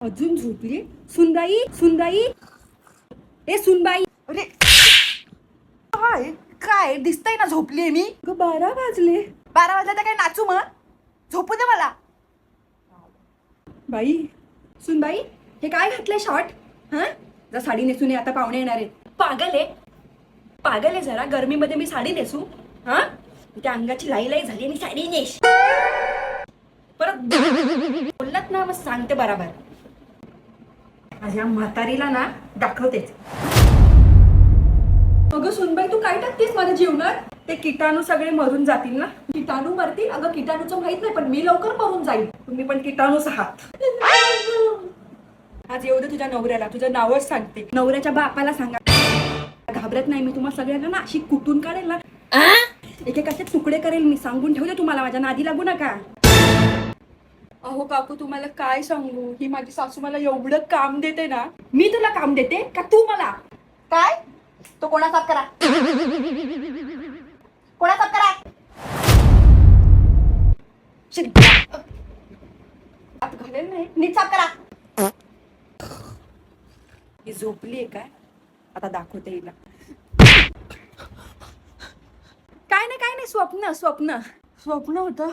अजून झोपली? सुनबाई, सुनबाई, ए सुनबाई. अरे काय काय दिसतंय ना, झोपलीये मी. 12 वाजले. 12 वाजता तर काय नाचू मग? झोपू दे मला. बाई, सुनबाई, हे काय घातलंय शॉर्ट? हा, जरा साडी नेसून ये, आता पाहुणे येणार आहेत. पागल आहे, पागल आहे जरा. गरमीमध्ये मी साडी नेसू? हा, त्या अंगाची लाई लाई झाली आणि साडी नेस. परत बोललात ना, मग सांगते बराबर. माझ्या म्हातारीला ना दाखवतेच. अगं सुनबाई, तू काय टाकतेस माझ्या जेवणात? ते किटाणू सगळे मरून जातील ना. किटाणू मरतील? अगं किटाणूचं माहित नाही, पण मी लवकर मरून जाईल. तुम्ही पण किटाणूच आहात. आज येऊ दे तुझ्या नवऱ्याला, तुझं नावच सांगते. नवऱ्याच्या बापाला सांगा. घाबरत नाही मी, तुम्हाला सगळ्यांना ना अशी कुटून काढेल ना, एकेकाचे तुकडे करेल मी. सांगून ठेवते तुम्हाला, माझ्या नादी लागू नका. अहो काकू, तुम्हाला काय सांगू, ही माझी सासू मला एवढं काम देते ना. मी तुला काम देते का तू मला? काय तो कोणा साफ करा, कोणा साफ करा. आत घालेल नाही. नीट साफ करा. ही झोपलीये काय? आता दाखवते हिला. काय नाही, काय नाही, स्वप्न स्वप्न स्वप्न होतं.